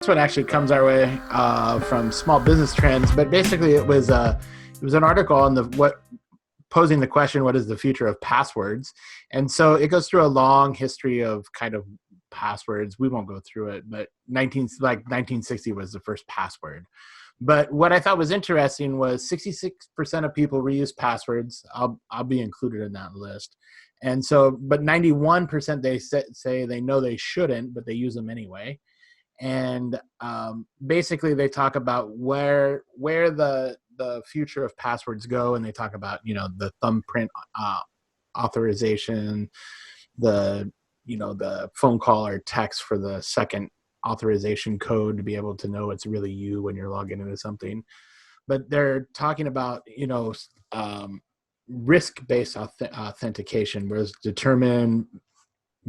This one actually comes our way from Small Business Trends, but basically it was an article on the what posing the question, what is the future of passwords? And so it goes through a long history of kind of passwords. We won't go through it, but 1960 was the first password. But what I thought was interesting was 66% of people reuse passwords. I'll be included in that list. And so, but 91% they say they know they shouldn't, but they use them anyway. And basically they talk about where the future of passwords go, and they talk about the thumbprint authorization, the phone call or text for the second authorization code to be able to know it's really you when you're logging into something. But they're talking about risk-based authentication, whereas determine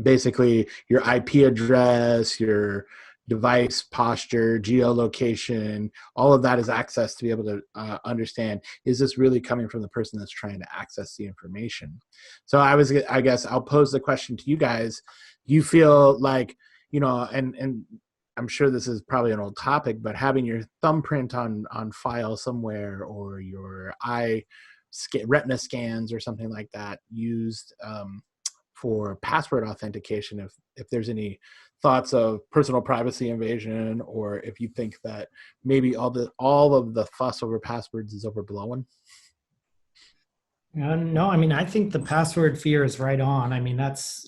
basically your IP address, your device posture, geolocation, all of that is access to be able to understand, is this really coming from the person that's trying to access the information? So I guess I'll pose the question to you guys. Do you feel like, and I'm sure this is probably an old topic, but having your thumbprint on file somewhere, or your retina scans or something like that used for password authentication, if there's any thoughts of personal privacy invasion, or if you think that maybe all of the fuss over passwords is overblown? No, I mean, I think the password fear is right on. I mean, that's,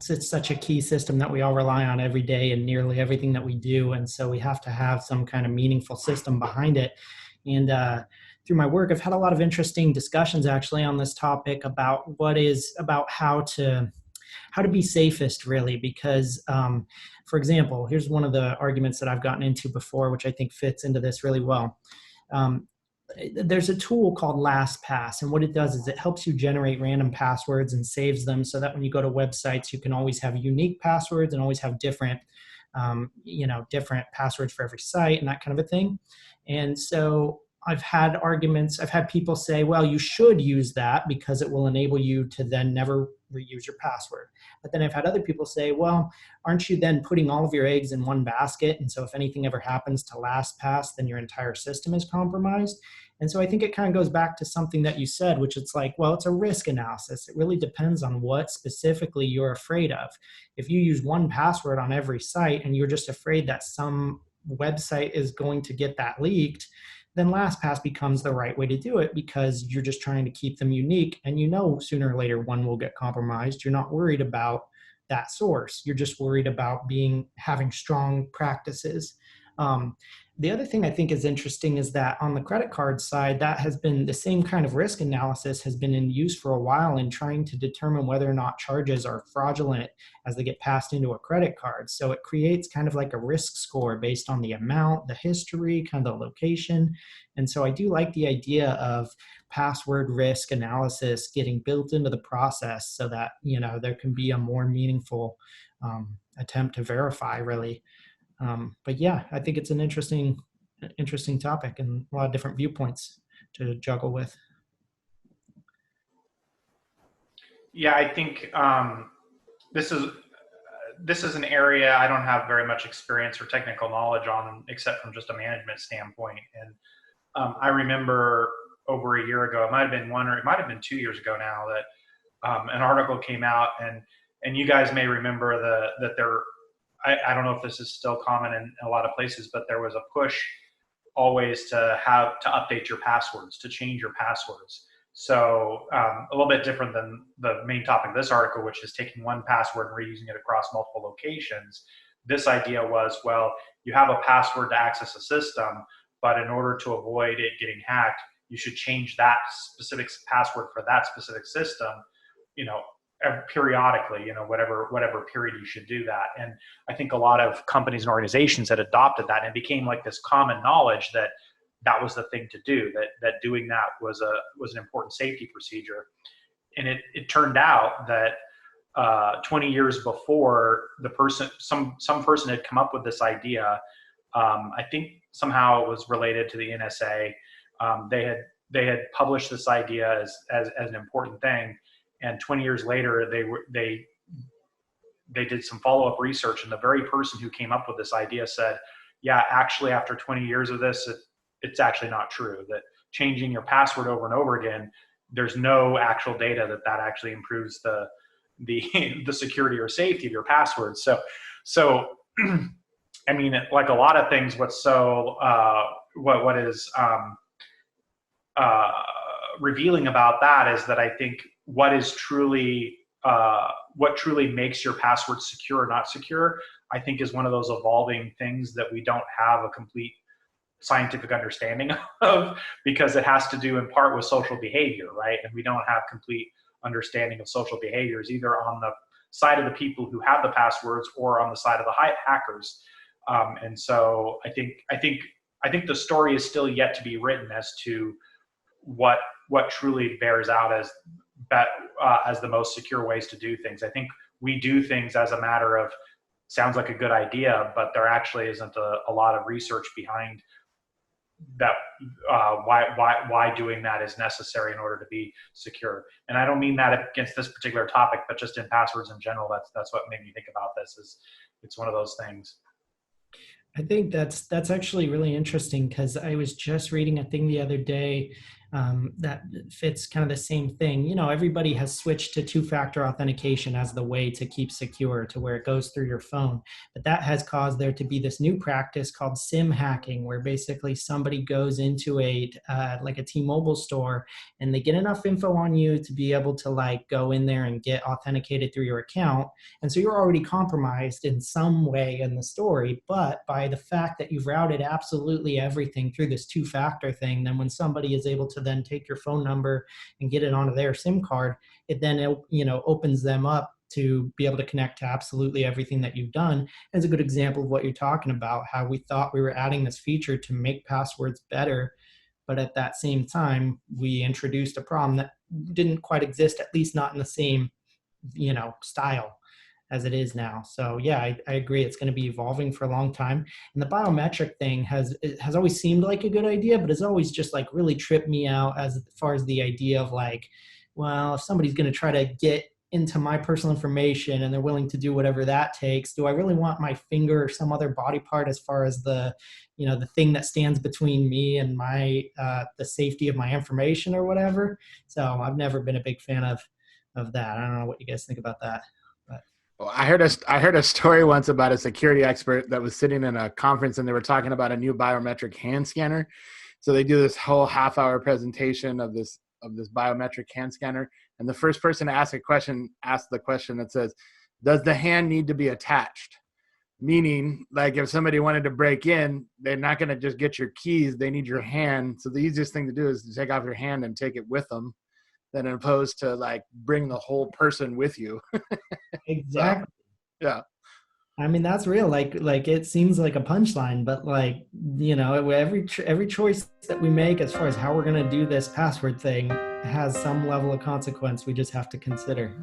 it's such a key system that we all rely on every day in nearly everything that we do. And so we have to have some kind of meaningful system behind it. And through my work, I've had a lot of interesting discussions actually on this topic about how to be safest, really, because for example, here's one of the arguments that I've gotten into before, which I think fits into this really well. There's a tool called LastPass, and what it does is it helps you generate random passwords and saves them so that when you go to websites, you can always have unique passwords and always have different different passwords for every site and that kind of a thing. And so I've had people say, well, you should use that because it will enable you to then never reuse your password. But then I've had other people say, well, aren't you then putting all of your eggs in one basket? And so if anything ever happens to LastPass, then your entire system is compromised. And so I think it kind of goes back to something that you said, which it's like, well, it's a risk analysis. It really depends on what specifically you're afraid of. If you use one password on every site and you're just afraid that some website is going to get that leaked, then LastPass becomes the right way to do it because you're just trying to keep them unique, and sooner or later one will get compromised. You're not worried about that source. You're just worried about having strong practices. The other thing I think is interesting is that on the credit card side, that has been the same kind of risk analysis has been in use for a while in trying to determine whether or not charges are fraudulent as they get passed into a credit card. So it creates kind of like a risk score based on the amount, the history, kind of the location. And so I do like the idea of password risk analysis getting built into the process so that, there can be a more meaningful attempt to verify, really. But yeah, I think it's an interesting topic and a lot of different viewpoints to juggle with. Yeah, I think this is an area I don't have very much experience or technical knowledge on, except from just a management standpoint. And I remember over a year ago, it might have been 1 or it might have been 2 years ago now, that an article came out, and you guys may remember that there. I don't know if this is still common in a lot of places, but there was a push always to update your passwords, to change your passwords. So a little bit different than the main topic of this article, which is taking one password and reusing it across multiple locations. This idea was, well, you have a password to access a system, but in order to avoid it getting hacked, you should change that specific password for that specific system, periodically, whatever period you should do that. And I think a lot of companies and organizations had adopted that, and it became like this common knowledge that was the thing to do, that doing that was an important safety procedure. And it turned out that 20 years before, some person had come up with this idea. I think somehow it was related to the NSA. They had published this idea as an important thing. And 20 years later, they did some follow-up research, and the very person who came up with this idea said, yeah, actually after 20 years of this, it's actually not true. That changing your password over and over again, there's no actual data that actually improves the the security or safety of your passwords. So I mean, like a lot of things, what is uh, revealing about that is that I think what truly makes your password secure or not secure, I think, is one of those evolving things that we don't have a complete scientific understanding of, because it has to do in part with social behavior, right? And we don't have complete understanding of social behaviors either on the side of the people who have the passwords or on the side of the hackers. And so I think the story is still yet to be written as to what truly bears out as the most secure ways to do things. I think we do things as a matter of sounds like a good idea, but there actually isn't a lot of research behind that why doing that is necessary in order to be secure. And I don't mean that against this particular topic, but just in passwords in general. That's what made me think about this. Is it's one of those things. I think that's actually really interesting, because I was just reading a thing the other day that fits kind of the same thing. You know, everybody has switched to two-factor authentication as the way to keep secure, to where it goes through your phone. But that has caused there to be this new practice called SIM hacking, where basically somebody goes into like a T-Mobile store, and they get enough info on you to be able to like go in there and get authenticated through your account. And so you're already compromised in some way in the story, but by the fact that you've routed absolutely everything through this two-factor thing, then when somebody is able to then take your phone number and get it onto their SIM card, it then opens them up to be able to connect to absolutely everything that you've done. It's a good example of what you're talking about, how we thought we were adding this feature to make passwords better, but at that same time we introduced a problem that didn't quite exist, at least not in the same style as it is now. So yeah, I agree. It's going to be evolving for a long time. And the biometric thing has always seemed like a good idea, but it's always just like really tripped me out as far as the idea of like, well, if somebody's going to try to get into my personal information and they're willing to do whatever that takes, do I really want my finger or some other body part as far as the thing that stands between me and my the safety of my information or whatever? So I've never been a big fan of that. I don't know what you guys think about that. Well, I heard a story once about a security expert that was sitting in a conference, and they were talking about a new biometric hand scanner. So they do this whole half-hour presentation of this biometric hand scanner, and the first person to ask the question that says, "Does the hand need to be attached?" Meaning, like, if somebody wanted to break in, they're not going to just get your keys; they need your hand. So the easiest thing to do is to take off your hand and take it with them, than opposed to like bring the whole person with you. Exactly. So, yeah. I mean, that's real. Like it seems like a punchline, but like, every choice that we make as far as how we're going to do this password thing has some level of consequence we just have to consider.